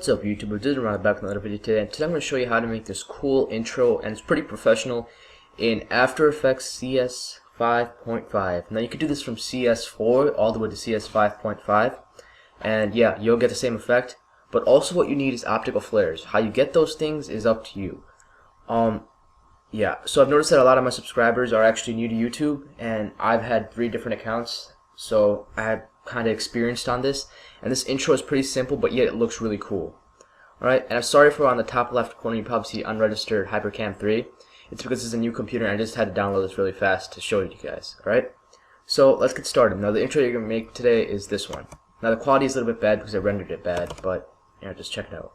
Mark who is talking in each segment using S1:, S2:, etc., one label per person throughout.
S1: What's up YouTube, this is Ron back with another video today, and today I'm going to show you how to make this cool intro, and it's pretty professional, in After Effects CS5.5. Now you can do this from CS4 all the way to CS5.5, and yeah, you'll get the same effect, but also what you need is optical flares. How you get those things is up to you. Yeah, so I've noticed that a lot of my subscribers are actually new to YouTube, and I've had 3 different accounts, so I have kind of experienced on this, and this intro is pretty simple, but yet it looks really cool. Alright, and I'm sorry for on the top left corner you probably see unregistered HyperCam 3. It's because it's a new computer and I just had to download this really fast to show you guys. Alright, so let's get started. Now the intro you're going to make today is this one. Now the quality is a little bit bad because I rendered it bad, but just check it out.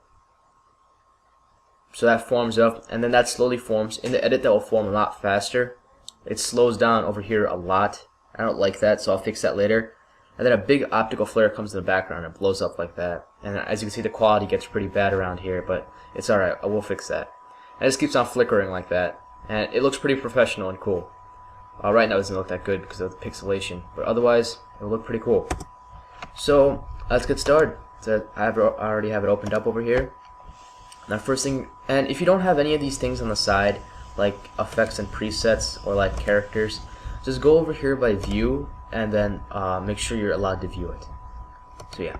S1: So that forms up, and then that slowly forms. In the edit that will form a lot faster. It slows down over here a lot. I don't like that, so I'll fix that later. And then a big optical flare comes in the background and blows up like that. And as you can see, the quality gets pretty bad around here, but it's alright, I will fix that. And it just keeps on flickering like that. And it looks pretty professional and cool. Right now it doesn't look that good because of the pixelation, but otherwise, it will look pretty cool. So, let's get started. So I already have it opened up over here. Now first thing, and if you don't have any of these things on the side, like effects and presets or like characters, just go over here by view and then make sure you're allowed to view it. So yeah,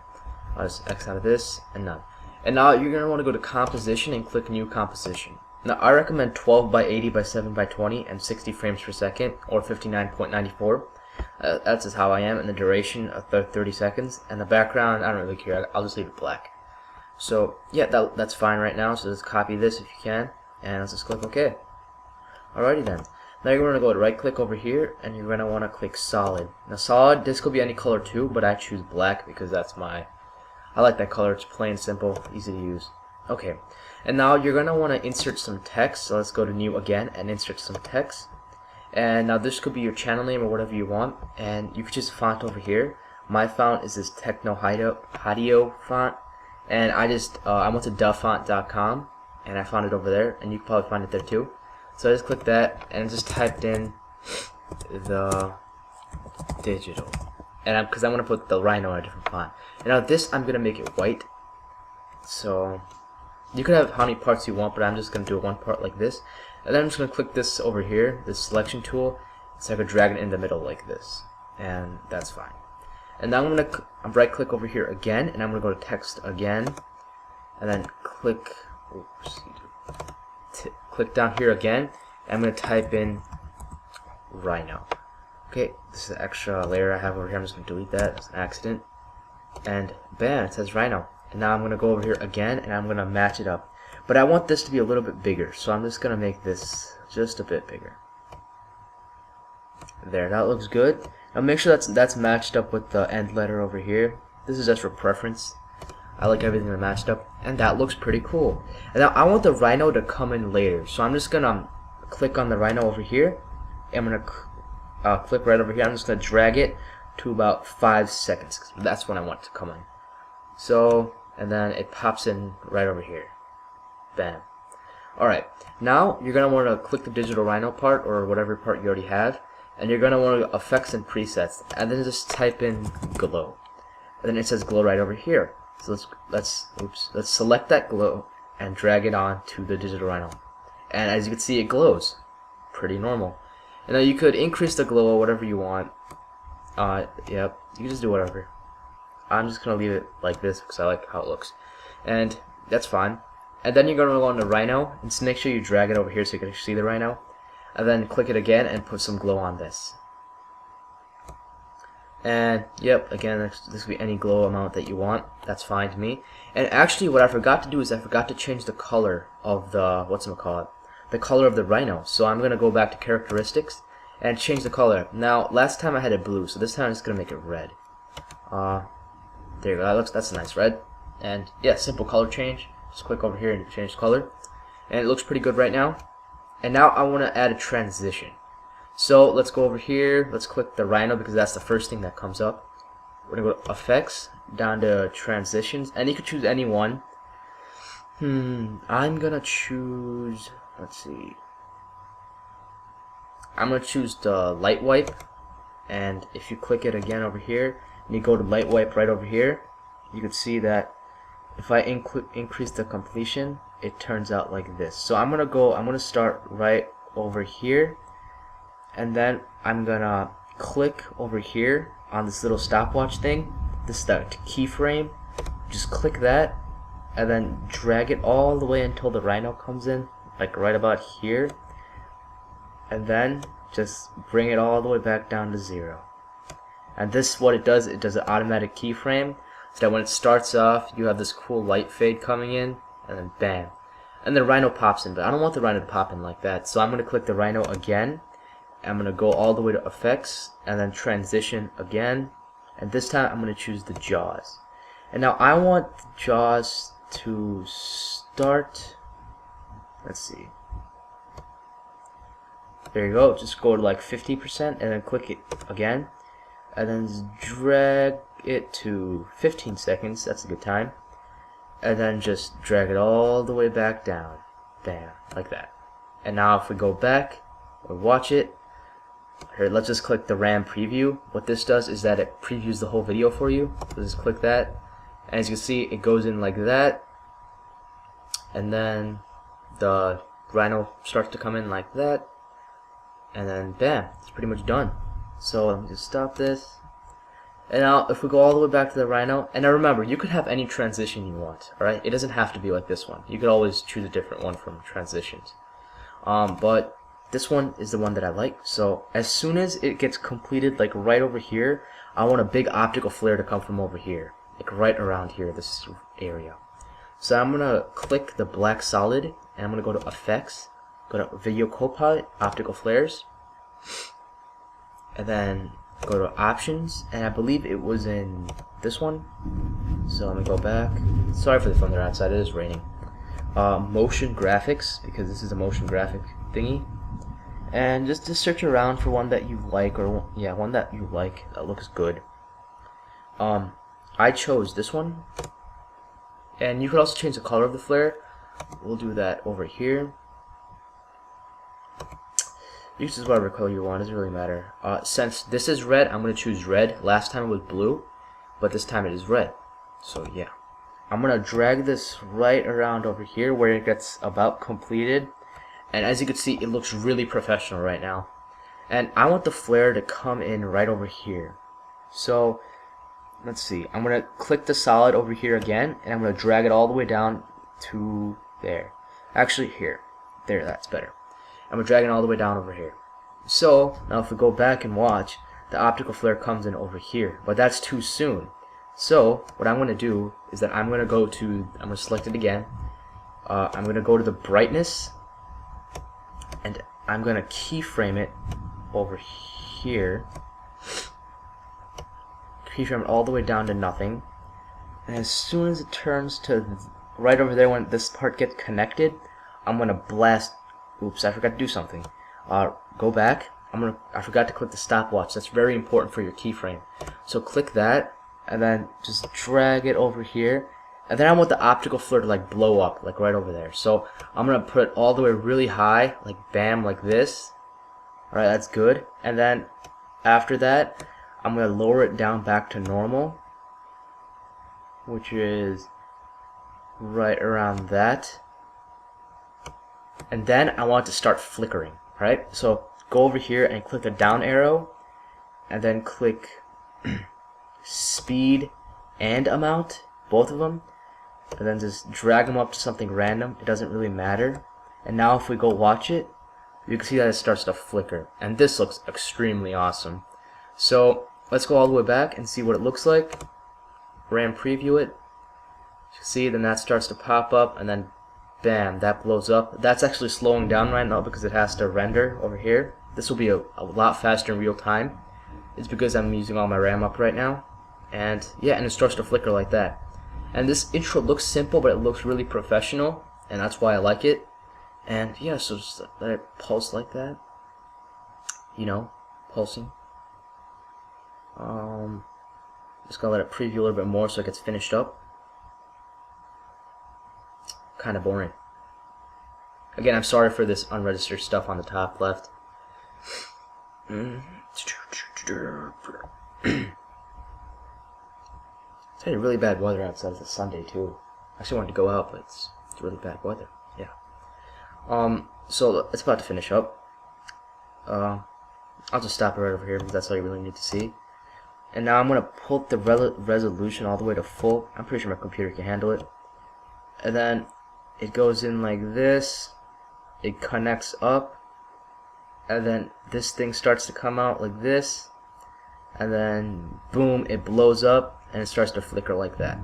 S1: I'll just X out of this and none. And now you're going to want to go to composition and click new composition. Now I recommend 12x80 by 7x20 and 60 frames per second, or 59.94. That's just how I am, and the duration of 30 seconds. And the background, I don't really care, I'll just leave it black. So yeah, that's fine right now, so just copy this if you can, and let's just click OK. Alrighty then. Now you're going to go to right click over here, and you're going to want to click solid. Now solid, this could be any color too, but I choose black because I like that color. It's plain, simple, easy to use. Okay, and now you're going to want to insert some text, so let's go to new again and insert some text. And now this could be your channel name or whatever you want, and you could choose a font over here. My font is this Techno Hideo font, and I went to duffont.com and I found it over there, and you can probably find it there too. So I just clicked that and just typed in the digital, and because I'm gonna put the Rhino in a different font. And now this, I'm gonna make it white. So you could have how many parts you want, but I'm just gonna do one part like this. And then I'm just gonna click this over here, this selection tool, so I could drag it in the middle like this, and that's fine. And now I'm gonna right click over here again, and I'm gonna go to text again, and then click. Click down here again, and I'm going to type in Rhino. Okay, this is an extra layer I have over here. I'm just going to delete that. It's an accident. And bam, it says Rhino. And now I'm going to go over here again, and I'm going to match it up. But I want this to be a little bit bigger, so I'm just going to make this just a bit bigger. There, that looks good. Now make sure that's matched up with the end letter over here. This is just for preference. I like everything that matched up, and that looks pretty cool. And now I want the Rhino to come in later, so I'm just gonna click on the Rhino over here. I'm gonna click right over here. I'm just gonna drag it to about 5 seconds. That's when I want it to come in. So, and then it pops in right over here. Bam. Alright, now you're gonna want to click the digital Rhino part, or whatever part you already have, and you're gonna want to effects and presets, and then just type in glow. And then it says glow right over here. So let's select that glow and drag it on to the digital Rhino, and as you can see, it glows pretty normal. And now you could increase the glow or whatever you want. Yep, you can just do whatever. I'm just gonna leave it like this because I like how it looks, and that's fine. And then you're gonna go on the Rhino and just make sure you drag it over here so you can see the Rhino, and then click it again and put some glow on this. And yep, again, this could be any glow amount that you want. That's fine to me. And actually, what I forgot to do is I forgot to change the color of the the color of the Rhino. So I'm gonna go back to characteristics and change the color. Now, last time I had it blue, so this time I'm just gonna make it red. There you go. That's a nice red. And yeah, simple color change. Just click over here and change the color, and it looks pretty good right now. And now I want to add a transition. So let's go over here, let's click the Rhino because that's the first thing that comes up. We're going to go to effects, down to transitions, and you can choose any one. I'm going to choose, let's see. I'm going to choose the light wipe, and if you click it again over here, and you go to light wipe right over here, you can see that if I increase the completion, it turns out like this. So I'm gonna start right over here, and then I'm gonna click over here on this little stopwatch thing. This is the keyframe. Just click that, and then drag it all the way until the rhino comes in, like right about here, and then just bring it all the way back down to 0. And this, what it does an automatic keyframe, so that when it starts off, you have this cool light fade coming in, and then bam, and the rhino pops in. But I don't want the rhino to pop in like that, so I'm going to click the rhino again, and I'm going to go all the way to effects, and then transition again, and this time I'm going to choose the jaws. And now I want the jaws to start, let's see, there you go, just go to like 50% and then click it again, and then drag it to 15 seconds, that's a good time, and then just drag it all the way back down, bam, like that. And now if we go back or watch it, here, let's just click the RAM preview. What this does is that it previews the whole video for you. So just click that, and as you can see, it goes in like that, and then the rhino starts to come in like that, and then bam, it's pretty much done. So let me just stop this, and now if we go all the way back to the rhino, and now remember, you could have any transition you want, alright? It doesn't have to be like this one. You could always choose a different one from transitions, but this one is the one that I like. So as soon as it gets completed, like right over here, I want a big optical flare to come from over here, like right around here, this area. So I'm gonna click the black solid, and I'm gonna go to effects, go to video copilot, optical flares, and then go to options, and I believe it was in this one. So let me go back. Sorry for the thunder outside, it is raining. Motion graphics, because this is a motion graphic thingy. And just to search around for one that you like, or yeah, one that you like that looks good. I chose this one, and you could also change the color of the flare. We'll do that over here. You can choose whatever color you want, doesn't really matter. Since this is red, I'm going to choose red. Last time it was blue, but this time it is red. So yeah, I'm going to drag this right around over here where it gets about completed. And as you can see, it looks really professional right now. And I want the flare to come in right over here. So let's see, I'm going to click the solid over here again, and I'm going to drag it all the way down to there. Actually, here. There, that's better. I'm going to drag it all the way down over here. So now if we go back and watch, the optical flare comes in over here. But that's too soon. So what I'm going to do is that I'm going to select it again. I'm going to go to the brightness, and I'm going to keyframe it over here. Keyframe it all the way down to nothing. And as soon as it turns to right over there, when this part gets connected, I'm going to blast. Oops, I forgot to do something. Go back. I forgot to click the stopwatch. That's very important for your keyframe. So click that, and then just drag it over here. And then I want the optical flare to like blow up, like right over there. So I'm gonna put it all the way really high, like bam, like this. Alright, that's good. And then after that, I'm gonna lower it down back to normal, which is right around that. And then I want it to start flickering. Right? So go over here and click the down arrow, and then click speed and amount, both of them, and then just drag them up to something random. It doesn't really matter. And now if we go watch it, you can see that it starts to flicker, and this looks extremely awesome. So let's go all the way back and see what it looks like. RAM preview it. You see, then that starts to pop up, and then bam, that blows up. That's actually slowing down right now because it has to render over here. This will be a lot faster in real time. It's because I'm using all my RAM up right now. And yeah, and it starts to flicker like that. And this intro looks simple, but it looks really professional, and that's why I like it. And yeah, so just let it pulse like that. You know, pulsing. Just gonna let it preview a little bit more so it gets finished up. Kind of boring. Again, I'm sorry for this unregistered stuff on the top left. It's getting really bad weather outside. It's a Sunday too. I actually wanted to go out, but it's really bad weather. Yeah. So it's about to finish up. I'll just stop it right over here because that's all you really need to see. And now I'm gonna pull up the resolution all the way to full. I'm pretty sure my computer can handle it. And then it goes in like this. It connects up, and then this thing starts to come out like this, and then boom, it blows up and it starts to flicker like that.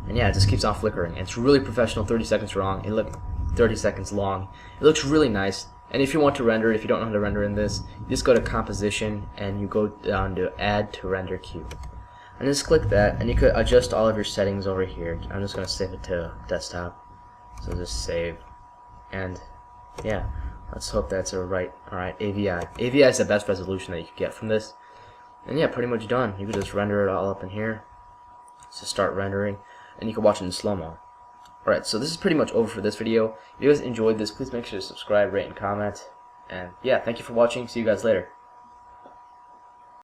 S1: And yeah, it just keeps on flickering. And it's really professional. 30 seconds long. It looked 30 seconds long. It looks really nice. And if you want to render, if you don't know how to render in this, you just go to composition and you go down to add to render queue. And just click that, and you could adjust all of your settings over here. I'm just gonna save it to desktop. So just save. And yeah, let's hope that's alright. AVI. AVI is the best resolution that you could get from this. And yeah, pretty much done. You could just render it all up in here. So start rendering, and you can watch it in slow-mo. Alright, so this is pretty much over for this video. If you guys enjoyed this, please make sure to subscribe, rate, and comment. And yeah, thank you for watching. See you guys later.